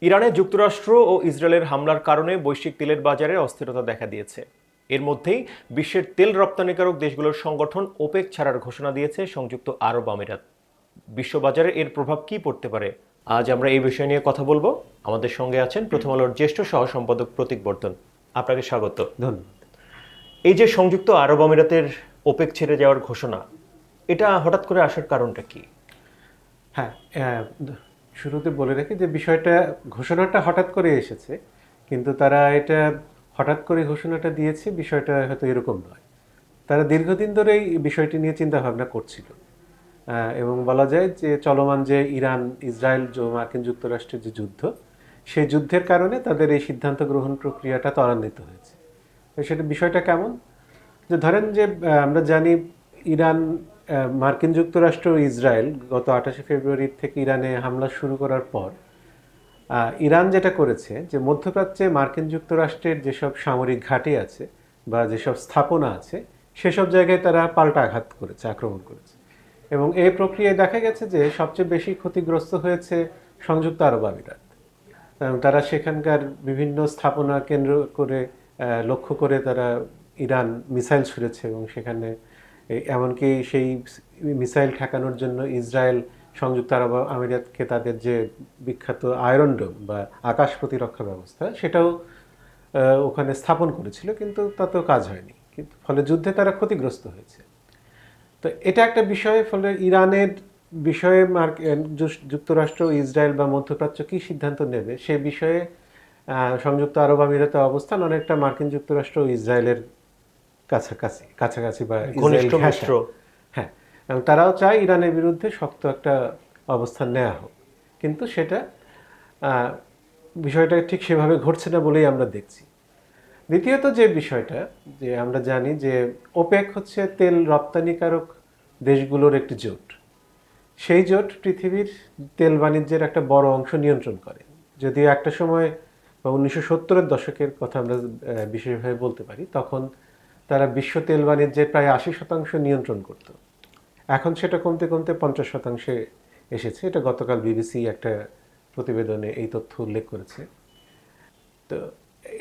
ইরানে যুক্তরাষ্ট্র ও ইসরায়েলের হামলার কারণে বৈশ্বিক তেলের বাজারে অস্থিরতা দেখা দিয়েছে। এর মধ্যেই বিশ্বের তেল রপ্তানিকারক দেশগুলোর সংগঠন ওপেক ছাড়ার ঘোষণা দিয়েছে সংযুক্ত আরব আমিরাত। বিশ্ববাজারে এর প্রভাব কি পড়তে পারে, আজ আমরা এই বিষয় নিয়ে কথা বলবো। আমাদের সঙ্গে আছেন প্রথম আলোর জ্যেষ্ঠ সহ সম্পাদক প্রতীক বর্ধন। আপনাকে স্বাগত। ধন্যবাদ। এই যে সংযুক্ত আরব আমিরাতের ওপেক ছেড়ে যাওয়ার ঘোষণা, এটা হঠাৎ করে আসার কারণটা কি? হ্যাঁ, শুরুতে বলে রাখি যে ঘোষণাটা হঠাৎ করে এসেছে, কিন্তু তারা এটা হঠাৎ করে ঘোষণাটা দিয়েছে বিষয়টা হয়তো এরকম নয়। তারা দীর্ঘদিন ধরেই বিষয়টি নিয়ে চিন্তা ভাবনা করছিল, এবং বলা যায় যে চলমান যে ইরান ইসরায়েল মার্কিন যুক্তরাষ্ট্রের যে যুদ্ধ, সেই যুদ্ধের কারণে তাদের এই সিদ্ধান্ত গ্রহণ প্রক্রিয়াটা ত্বরান্বিত হয়েছে। সেটা বিষয়টা কেমন, যে ধরেন যে আমরা জানি ইরান, মার্কিন যুক্তরাষ্ট্র ও ইসরায়েল গত 28শে ফেব্রুয়ারি থেকে ইরানে হামলা শুরু করার পর ইরান যেটা করেছে যে মধ্যপ্রাচ্যে মার্কিন যুক্তরাষ্ট্রের যেসব সামরিক ঘাঁটি আছে বা যেসব স্থাপনা আছে সেসব জায়গায় তারা পাল্টা আঘাত করেছে, আক্রমণ করেছে। এবং এই প্রক্রিয়ায় দেখা গেছে যে সবচেয়ে বেশি ক্ষতিগ্রস্ত হয়েছে সংযুক্ত আরব আমিরাত। তারা সেখানকার বিভিন্ন স্থাপনা কেন্দ্র করে লক্ষ্য করে তারা ইরান মিসাইল ছুঁড়েছে, এবং সেখানে এমনকি সেই মিসাইল ঠেকানোর জন্য ইসরায়েল সংযুক্ত আরব আমিরাতকে তাদের যে বিখ্যাত আয়রন ডোম বা আকাশ প্রতিরক্ষা ব্যবস্থা সেটাও ওখানে স্থাপন করেছিল, কিন্তু তাতেও কাজ হয়নি, কিন্তু ফলে যুদ্ধে তারা ক্ষতিগ্রস্ত হয়েছে। তো এটা একটা বিষয়। ফলে ইরানের বিষয়ে যুক্তরাষ্ট্র, ইসরায়েল বা মধ্যপ্রাচ্য কী সিদ্ধান্ত নেবে সে বিষয়ে সংযুক্ত আরব আমিরাতের অবস্থান অনেকটা মার্কিন যুক্তরাষ্ট্র ও ইসরায়েলের কাছাকাছি কাছাকাছি বা ঘনিষ্ঠ মিত্র। হ্যাঁ, এবং তারাও চায় ইরানের বিরুদ্ধে শক্ত একটা অবস্থান নেওয়া হোক, কিন্তু সেটা বিষয়টা ঠিক সেভাবে ঘটছে না বলেই আমরা দেখছি। দ্বিতীয়ত যে বিষয়টা, যে আমরা জানি যে ওপেক হচ্ছে তেল রপ্তানিকারক দেশগুলোর একটি জোট। সেই জোট পৃথিবীর তেল বাণিজ্যের একটা বড় অংশ নিয়ন্ত্রণ করে। যদিও একটা সময় বা 1970-এর দশকের কথা আমরা বিশেষভাবে বলতে পারি, তখন তারা বিশ্ব তেল বাণিজ্যের প্রায় 80% নিয়ন্ত্রণ করত। এখন সেটা কমতে কমতে 50%-এ এসেছে। এটা গতকাল বিবিসি একটা প্রতিবেদনে এই তথ্য উল্লেখ করেছে। তো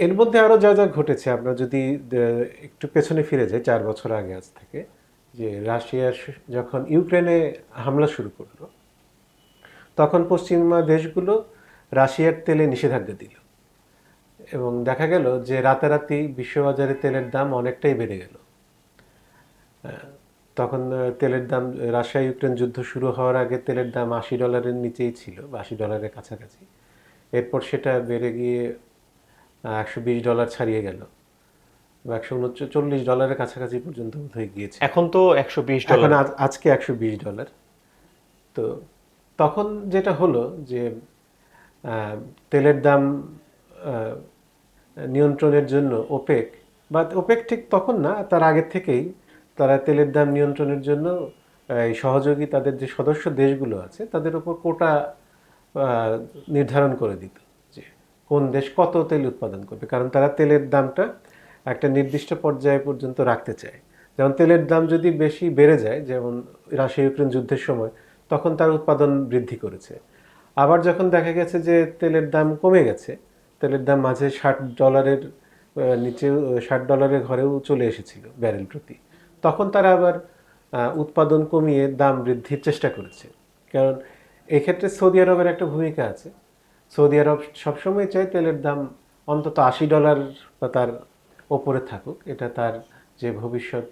এর মধ্যে আরও যা যা ঘটেছে, আমরা যদি একটু পেছনে ফিরে যাই 4 বছর আগে আজ থেকে, যে রাশিয়া যখন ইউক্রেনে হামলা শুরু করলো, তখন পশ্চিমা দেশগুলো রাশিয়ার তেলে নিষেধাজ্ঞা দিল, এবং দেখা গেল যে রাতারাতি বিশ্ববাজারে তেলের দাম অনেকটাই বেড়ে গেল। তখন তেলের দাম, রাশিয়া ইউক্রেন যুদ্ধ শুরু হওয়ার আগে তেলের দাম $80 নিচেই ছিল, বা $80 কাছাকাছি। এরপর সেটা বেড়ে গিয়ে $120 ছাড়িয়ে গেল, বা $139 কাছাকাছি পর্যন্ত হয়ে গিয়েছে। এখন তো $120। এখন আজকে $120। তো তখন যেটা হলো যে তেলের দাম নিয়ন্ত্রণের জন্য ওপেক, বা ওপেক ঠিক তখন না, তার আগের থেকেই তারা তেলের দাম নিয়ন্ত্রণের জন্য এই সহযোগী তাদের যে সদস্য দেশগুলো আছে তাদের উপর কোটা নির্ধারণ করে দিত, যে কোন দেশ কত তেল উৎপাদন করবে। কারণ তারা তেলের দামটা একটা নির্দিষ্ট পর্যায়ে পর্যন্ত রাখতে চায়। যেমন তেলের দাম যদি বেশি বেড়ে যায়, যেমন রাশিয়া ইউক্রেন যুদ্ধের সময়, তখন তার উৎপাদন বৃদ্ধি করেছে। আবার যখন দেখা গেছে যে তেলের দাম কমে গেছে, তেলের দাম মাঝে $60 নিচে, $60 ঘরেও চলে এসেছিল ব্যারেল প্রতি, তখন তারা আবার উৎপাদন কমিয়ে দাম বৃদ্ধির চেষ্টা করেছে। কারণ এক্ষেত্রে সৌদি আরবের একটা ভূমিকা আছে। সৌদি আরব সবসময় চায় তেলের দাম অন্তত $80 বা তার ওপরে থাকুক। এটা তার যে ভবিষ্যৎ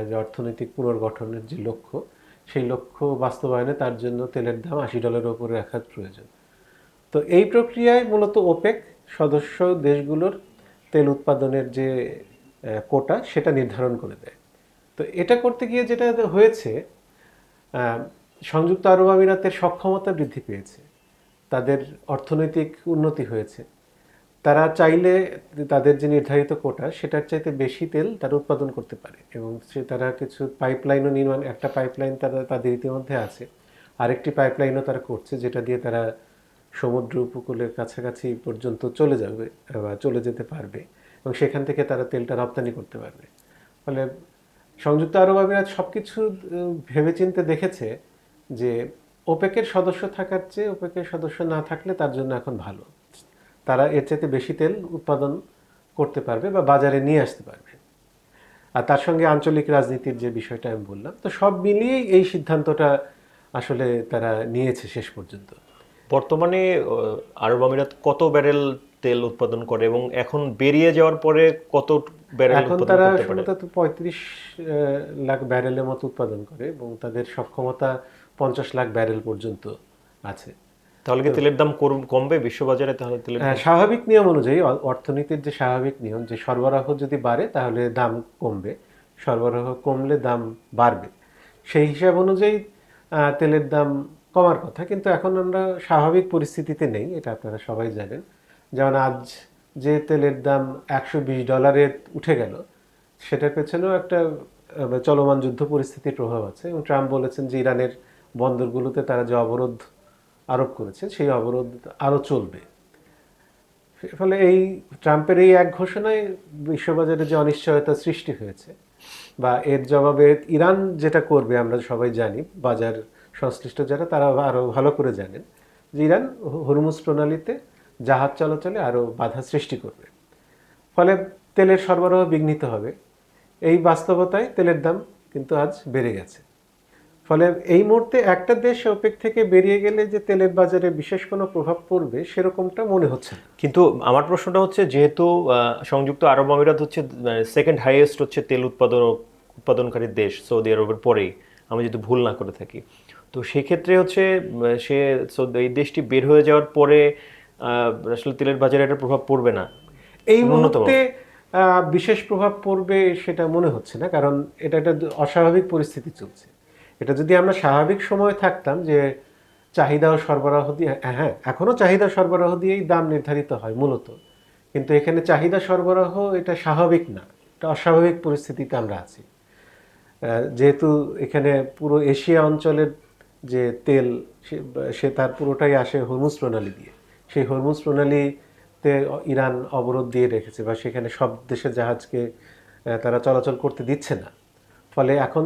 যে অর্থনৈতিক পুনর্গঠনের যে লক্ষ্য, সেই লক্ষ্য বাস্তবায়নে তার জন্য তেলের দাম $80 ওপরে রাখার প্রয়োজন। তো এই প্রক্রিয়ায় মূলত ওপেক সদস্য দেশগুলোর তেল উৎপাদনের যে কোটা সেটা নির্ধারণ করে দেয়। তো এটা করতে গিয়ে যেটা হয়েছে, সংযুক্ত আরব আমিরাতের সক্ষমতা বৃদ্ধি পেয়েছে, তাদের অর্থনৈতিক উন্নতি হয়েছে। তারা চাইলে তাদের যে নির্ধারিত কোটা সেটার চাইতে বেশি তেল তারা উৎপাদন করতে পারে, এবং তারা কিছু পাইপলাইনও নির্মাণ, একটা পাইপলাইন তাদের ইতিমধ্যে আছে, আরেকটি পাইপলাইনও তারা করছে, যেটা দিয়ে তারা সমুদ্র উপকূলের কাছাকাছি পর্যন্ত চলে যাবে বা চলে যেতে পারবে, এবং সেখান থেকে তারা তেলটা রপ্তানি করতে পারবে। ফলে সংযুক্ত আরব আমিরাত সব কিছু ভেবেচিন্তে দেখেছে যে ওপেকের সদস্য থাকার চেয়ে ওপেকের সদস্য না থাকলে তার জন্য এখন ভালো। তারা এর চাইতে বেশি তেল উৎপাদন করতে পারবে বা বাজারে নিয়ে আসতে পারবে। আর তার সঙ্গে আঞ্চলিক রাজনীতির যে বিষয়টা আমি বললাম, তো সব মিলিয়েই এই সিদ্ধান্তটা আসলে তারা নিয়েছে শেষ পর্যন্ত। বর্তমানে আরব আমিরাত কত ব্যারেল তেল উৎপাদন করে এবং এখন বেরিয়ে যাওয়ার পরে কত ব্যারেল এখন উৎপাদন তারা করতে পারে? সম্ভবত 35 লাখ ব্যারেলের মতো উৎপাদন করে এবং তাদের সক্ষমতা 50 লাখ ব্যারেল পর্যন্ত আছে। তাহলে কি তেলের দাম কমবে বিশ্ববাজারে? তাহলে তেলের দাম স্বাভাবিক নিয়ম অনুযায়ী অর্থনীতির যে স্বাভাবিক নিয়ম, যে সরবরাহ যদি বাড়ে তাহলে দাম কমবে, সরবরাহ কমলে দাম বাড়বে, সেই হিসাব অনুযায়ী তেলের দাম কমার কথা। কিন্তু এখন আমরা স্বাভাবিক পরিস্থিতিতে নেই, এটা আপনারা সবাই জানেন। যেমন আজ যে তেলের দাম $120 উঠে গেল, সেটার পেছনেও একটা চলমান যুদ্ধ পরিস্থিতির প্রভাব আছে। এবং ট্রাম্প বলেছেন যে ইরানের বন্দরগুলোতে তারা যে অবরোধ আরোপ করেছে সেই অবরোধ আরও চলবে। ফলে এই ট্রাম্পের এই এক ঘোষণায় বিশ্ববাজারে যে অনিশ্চয়তা সৃষ্টি হয়েছে, বা এর জবাবে ইরান যেটা করবে আমরা সবাই জানি, বাজার সংশ্লিষ্ট যারা তারা আরও ভালো করে জানেন যে ইরান হরমুজ প্রণালীতে জাহাজ চলাচলে আরও বাধা সৃষ্টি করবে। ফলে তেলের সরবরাহ বিঘ্নিত হবে। এই বাস্তবতায় তেলের দাম কিন্তু আজ বেড়ে গেছে। ফলে এই মুহূর্তে একটা দেশ ওপেক থেকে বেরিয়ে গেলে যে তেলের বাজারে বিশেষ কোনো প্রভাব পড়বে সেরকমটা মনে হচ্ছে না। কিন্তু আমার প্রশ্নটা হচ্ছে, যেহেতু সংযুক্ত আরব আমিরাত হচ্ছে সেকেন্ড হাইয়েস্ট হচ্ছে তেল উৎপাদনকারী দেশ সৌদি আরবের পরেই, আমি যদি ভুল না করে থাকি, তো সেক্ষেত্রে হচ্ছে এই দেশটি বের হয়ে যাওয়ার পরে আসলে তেলের বাজারে একটা প্রভাব পড়বে না এই ন্যূনতম? মুহূর্তে বিশেষ প্রভাব পড়বে সেটা মনে হচ্ছে না, কারণ এটা একটা অস্বাভাবিক পরিস্থিতি চলছে। এটা যদি আমরা স্বাভাবিক সময় থাকতাম যে চাহিদা ও সরবরাহ দিয়ে, হ্যাঁ এখনও চাহিদা সরবরাহ দিয়েই দাম নির্ধারিত হয় মূলত, কিন্তু এখানে চাহিদা সরবরাহ এটা স্বাভাবিক না, এটা অস্বাভাবিক পরিস্থিতিতে আমরা আছি। যেহেতু এখানে পুরো এশিয়া অঞ্চলের যে তেল সে তার পুরোটাই আসে হরমুজ প্রণালী দিয়ে। সেই হরমুজ প্রণালীতে ইরান অবরোধ দিয়ে রেখেছে, বা সেখানে সব দেশের জাহাজকে তারা চলাচল করতে দিচ্ছে না। ফলে এখন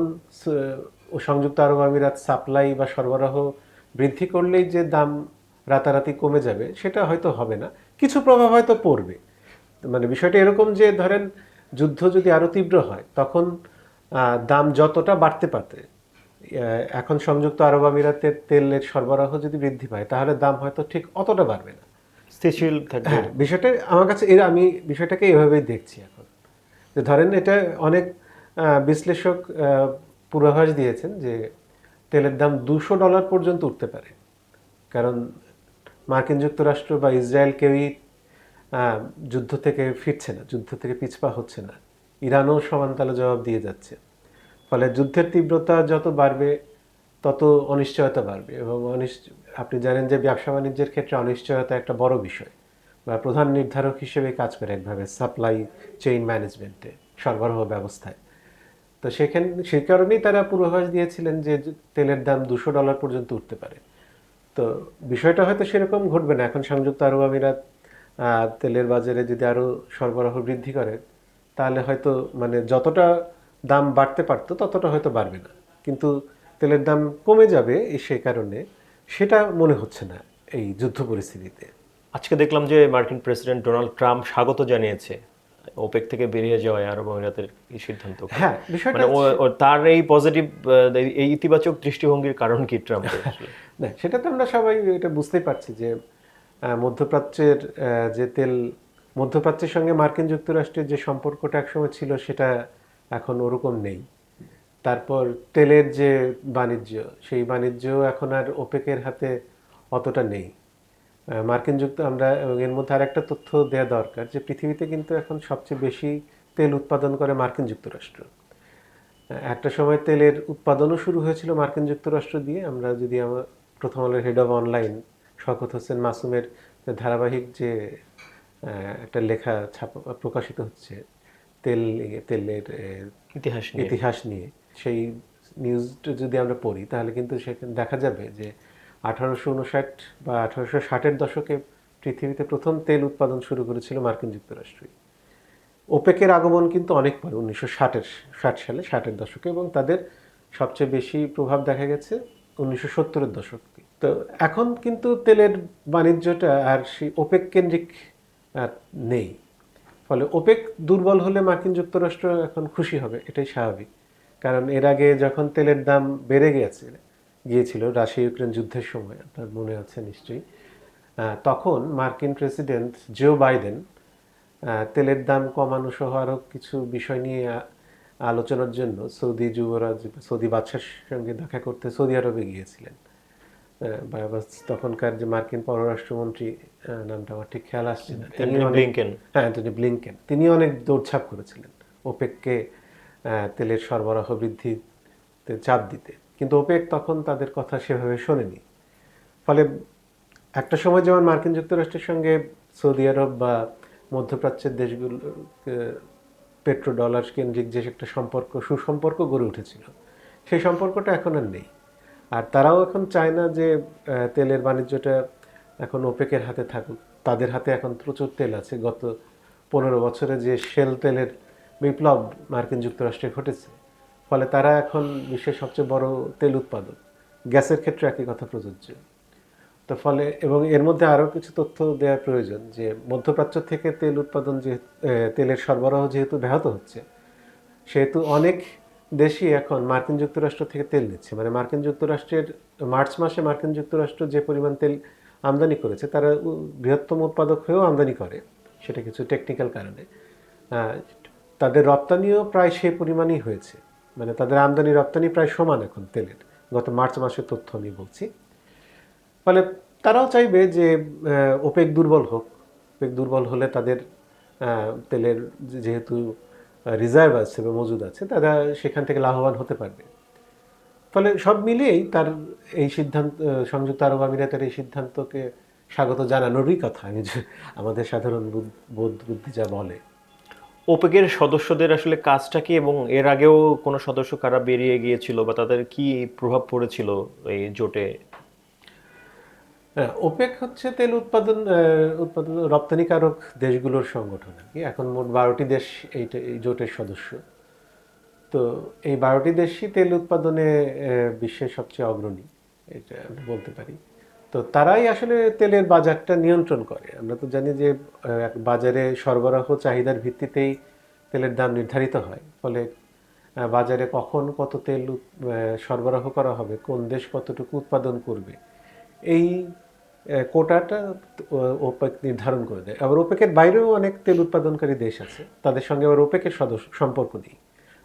সংযুক্ত আরব আমিরাত সাপ্লাই বা সরবরাহ বৃদ্ধি করলেই যে দাম রাতারাতি কমে যাবে সেটা হয়তো হবে না, কিছু প্রভাব হয়তো পড়বে। মানে বিষয়টা এরকম যে ধরেন যুদ্ধ যদি আরও তীব্র হয় তখন দাম যতটা বাড়তে পারতে, এখন সংযুক্ত আরব আমিরাতের তেলের সরবরাহ যদি বৃদ্ধি পায় তাহলে দাম হয়তো ঠিক অতটা বাড়বে না, স্থিতিশীল থাকবে। হ্যাঁ। বিষয়টা আমার কাছে আমি বিষয়টাকে এভাবেই দেখছি এখন, যে ধরেন এটা অনেক বিশ্লেষক পূর্বাভাস দিয়েছেন যে তেলের দাম $200 পর্যন্ত উঠতে পারে, কারণ মার্কিন যুক্তরাষ্ট্র বা ইসরায়েল কেউই যুদ্ধ থেকে ফিরছে না, যুদ্ধ থেকে পিছপা হচ্ছে না, ইরানও সমান তালে জবাব দিয়ে যাচ্ছে। ফলে যুদ্ধের তীব্রতা যত বাড়বে তত অনিশ্চয়তা বাড়বে, এবং আপনি জানেন যে ব্যবসা বাণিজ্যের ক্ষেত্রে অনিশ্চয়তা একটা বড় বিষয় বা প্রধান নির্ধারক হিসেবে কাজ করে একভাবে সাপ্লাই চেইন ম্যানেজমেন্টে, সরবরাহ ব্যবস্থায়। তো সেই কারণেই তারা পূর্বাভাস দিয়েছিলেন যে তেলের দাম $200 পর্যন্ত উঠতে পারে। তো বিষয়টা হয়তো সেরকম ঘটবে না। এখন সংযুক্ত আরব আমিরাত তেলের বাজারে যদি আরও সরবরাহ বৃদ্ধি করে তাহলে হয়তো মানে যতটা দাম বাড়তে পারতো ততটা হয়তো বাড়বে না, কিন্তু তেলের দাম কমে যাবে সেই কারণে সেটা মনে হচ্ছে না এই যুদ্ধ পরিস্থিতিতে। আজকে দেখলাম যে মার্কিন প্রেসিডেন্ট ডোনাল্ড ট্রাম্প স্বাগত জানিয়েছে ওপেক থেকে বেরিয়ে যাওয়ায় আরব আমিরাতের এই সিদ্ধান্ত। হ্যাঁ, বিষয়টা মানে তার এই পজিটিভ, এই ইতিবাচক দৃষ্টিভঙ্গির কারণ কি ট্রাম্পের? না, সেটা তো আমরা সবাই এটা বুঝতেই পারছি যে মধ্যপ্রাচ্যের যে তেল, মধ্যপ্রাচ্যের সঙ্গে মার্কিন যুক্তরাষ্ট্রের যে সম্পর্কটা একসময় ছিল সেটা এখন ওরকম নেই। তারপর তেলের যে বাণিজ্য, সেই বাণিজ্য এখন আর ওপেকের হাতে অতটা নেই। আমরা এর মধ্যে আর একটা তথ্য দেওয়া দরকার যে পৃথিবীতে কিন্তু এখন সবচেয়ে বেশি তেল উৎপাদন করে মার্কিন যুক্তরাষ্ট্র। একটা সময় তেলের উৎপাদনও শুরু হয়েছিল মার্কিন যুক্তরাষ্ট্র দিয়ে। আমরা যদি আমার প্রথম আলোর head of online Shawkat Hossain মাসুমের ধারাবাহিক যে একটা লেখা প্রকাশিত হচ্ছে তেলের ইতিহাস নিয়ে, সেই নিউজটা যদি আমরা পড়ি তাহলে কিন্তু সেখানে দেখা যাবে যে 1859 বা 1860-এর দশকে পৃথিবীতে প্রথম তেল উৎপাদন শুরু করেছিল মার্কিন যুক্তরাষ্ট্রই। ওপেকের আগমন কিন্তু অনেক পরে, 1960 সালে, 60-এর দশকে, এবং তাদের সবচেয়ে বেশি প্রভাব দেখা গেছে 1970-এর দশকে। তো তো এখন কিন্তু তেলের বাণিজ্যটা আর সেই ওপেক কেন্দ্রিক আর নেই। ফলে ওপেক দুর্বল হলে মার্কিন যুক্তরাষ্ট্র এখন খুশি হবে, এটাই স্বাভাবিক। কারণ এর আগে যখন তেলের দাম বেড়ে গিয়েছিল রাশিয়া ইউক্রেন যুদ্ধের সময়, আপনার মনে আছে নিশ্চয়ই, তখন মার্কিন প্রেসিডেন্ট জো বাইডেন তেলের দাম কমানো সহ আরও কিছু বিষয় নিয়ে আলোচনার জন্য সৌদি যুবরাজ সৌদি বাদশার সঙ্গে দেখা করতে সৌদি আরবে গিয়েছিলেন। তখনকার যে মার্কিন পররাষ্ট্রমন্ত্রী, নামটা আমার ঠিক খেয়াল আসছে না, অ্যান্টনি ব্লিংকেন, তিনি অনেক দৌড়ঝাঁপ করেছিলেন ওপেককে তেলের সরবরাহ বৃদ্ধিতে চাপ দিতে, কিন্তু ওপেক তখন তাদের কথা সেভাবে শোনেনি। ফলে একটা সময় যেমন মার্কিন যুক্তরাষ্ট্রের সঙ্গে সৌদি আরব বা মধ্যপ্রাচ্যের দেশগুলো পেট্রো ডলার কেন্দ্রিক যে একটা সুসম্পর্ক গড়ে উঠেছিল, সেই সম্পর্কটা এখন আর নেই। আর তারাও এখন চায় না যে তেলের বাণিজ্যটা এখন ওপেকের হাতে থাকুক। তাদের হাতে এখন প্রচুর তেল আছে। গত 15 বছরে যে শেল তেলের বিপ্লব মার্কিন যুক্তরাষ্ট্রে ঘটেছে, ফলে তারা এখন বিশ্বের সবচেয়ে বড় তেল উৎপাদক। গ্যাসের ক্ষেত্রে একই কথা প্রযোজ্য। তো ফলে, এবং এর মধ্যে আরও কিছু তথ্য দেওয়া প্রয়োজন যে মধ্যপ্রাচ্য থেকে তেল উৎপাদন, যে তেলের সরবরাহ যেহেতু ব্যাহত হচ্ছে, সেহেতু অনেক দেশই এখন মার্কিন যুক্তরাষ্ট্র থেকে তেল নিচ্ছে। মানে মার্কিন যুক্তরাষ্ট্রের মার্চ মাসে মার্কিন যুক্তরাষ্ট্র যে পরিমাণ তেল আমদানি করেছে, তারা বৃহত্তম উৎপাদক হয়েও আমদানি করে, সেটা কিছু টেকনিক্যাল কারণে। তাদের রপ্তানিও প্রায় সেই পরিমাণই হয়েছে, মানে তাদের আমদানি রপ্তানি প্রায় সমান এখন তেলের, গত মার্চ মাসের তথ্য আমি বলছি। ফলে তারাও চাইবে যে ওপেক দুর্বল হোক। ওপেক দুর্বল হলে তাদের তেলের যেহেতু রিজার্ভ আছে বা মজুদ আছে, তারা সেখান থেকে লাভবান হতে পারবে। ফলে সব মিলিয়েই তার এই সিদ্ধান্ত, সংযুক্ত আরব আমিরাতের এই সিদ্ধান্তকে স্বাগত জানানোরই কথা, আমাদের সাধারণ বোধ বুদ্ধি যা বলে। ওপেকের সদস্যদের আসলে কাজটা কি, এবং এর আগেও কোনো সদস্য কারা বেরিয়ে গিয়েছিল বা তাদের কি প্রভাব পড়েছিল এই জোটে? ওপেক হচ্ছে তেল উৎপাদন রপ্তানিকারক দেশগুলোর সংগঠন আর কি। এখন মোট 12টি দেশ এই জোটের সদস্য। তো এই 12টি দেশই তেল উৎপাদনে বিশ্বের সবচেয়ে অগ্রণী, এটা আমরা বলতে পারি। তো তারাই আসলে তেলের বাজারটা নিয়ন্ত্রণ করে। আমরা তো জানি যে বাজারে সরবরাহ চাহিদার ভিত্তিতেই তেলের দাম নির্ধারিত হয়। ফলে বাজারে কখন কত তেল সরবরাহ করা হবে, কোন দেশ কতটুকু উৎপাদন করবে, এই কোটাটা ওপেক নির্ধারণ করে দেয়। আবার ওপেকের বাইরেও অনেক তেল উৎপাদনকারী দেশ আছে, তাদের সঙ্গে আবার ওপেকের সম্পর্ক নেই।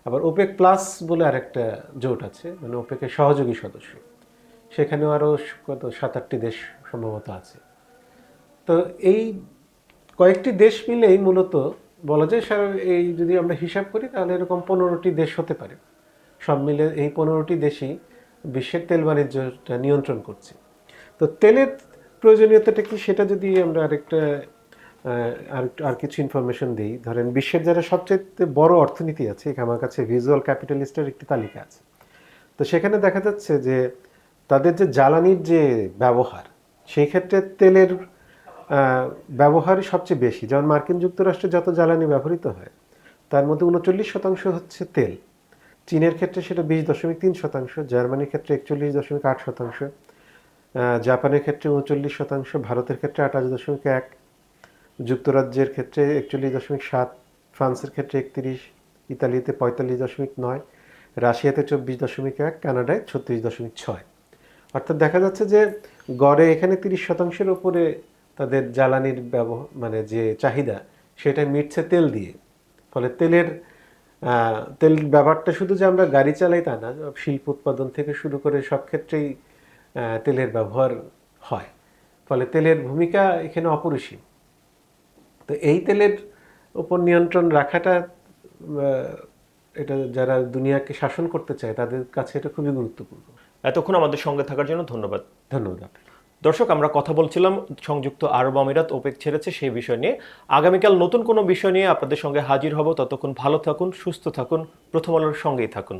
আবার ওপেক প্লাস বলে আরেকটা জোট আছে, মানে ওপেকের সহযোগী সদস্য, সেখানেও আরও কত 7-8টি দেশ সম্ভবত আছে। তো এই কয়েকটি দেশ মিলেই মূলত বলা যায়, এই যদি আমরা হিসাব করি তাহলে এরকম 15টি দেশ হতে পারে। সব মিলে এই 15টি দেশই বিশ্বের তেল বাণিজ্যটা নিয়ন্ত্রণ করছে। তো তেলের প্রয়োজনীয়তাটা কি, সেটা যদি আমরা আর কিছু ইনফরমেশন দিই। ধরেন, বিশ্বের যারা সবচেয়ে বড় অর্থনীতি আছে, আমার কাছে ভিজুয়াল ক্যাপিটালিস্টের একটি তালিকা আছে। তো সেখানে দেখা যাচ্ছে যে তাদের যে জ্বালানির যে ব্যবহার, সেই ক্ষেত্রে তেলের ব্যবহারই সবচেয়ে বেশি। যেমন মার্কিন যুক্তরাষ্ট্রে যত জ্বালানি ব্যবহৃত হয়, তার মধ্যে 39% হচ্ছে তেল। চীনের ক্ষেত্রে সেটা 20.3%, জার্মানির ক্ষেত্রে 41.8%, জাপানের ক্ষেত্রে 39%, ভারতের ক্ষেত্রে 28.1, যুক্তরাজ্যের ক্ষেত্রে 41.7, ফ্রান্সের ক্ষেত্রে 31, ইতালিতে 45.9, রাশিয়াতে 24.1, কানাডায় 36.6। অর্থাৎ দেখা যাচ্ছে যে গড়ে এখানে 30%-এর উপরে তাদের জ্বালানির মানে যে চাহিদা, সেটা মিটছে তেল দিয়ে। ফলে তেল ব্যবহারটা শুধু যে আমরা গাড়ি চালাই তা না, শিল্প উৎপাদন থেকে শুরু করে সব ক্ষেত্রেই তেলের ব্যবহার হয়। ফলে তেলের ভূমিকা এখানে অপরিসীম। তো এই তেলের উপর নিয়ন্ত্রণ রাখাটা, এটা যারা দুনিয়াকে শাসন করতে চায় তাদের কাছে এটা খুবই গুরুত্বপূর্ণ। এতক্ষণ আমাদের সঙ্গে থাকার জন্য ধন্যবাদ। ধন্যবাদ। দর্শক, আমরা কথা বলছিলাম সংযুক্ত আরব আমিরাত ওপেক ছেড়েছে সেই বিষয় নিয়ে। আগামীকাল নতুন কোনো বিষয় নিয়ে আপনাদের সঙ্গে হাজির হব। ততক্ষণ ভালো থাকুন, সুস্থ থাকুন, প্রথম আলোর সঙ্গেই থাকুন।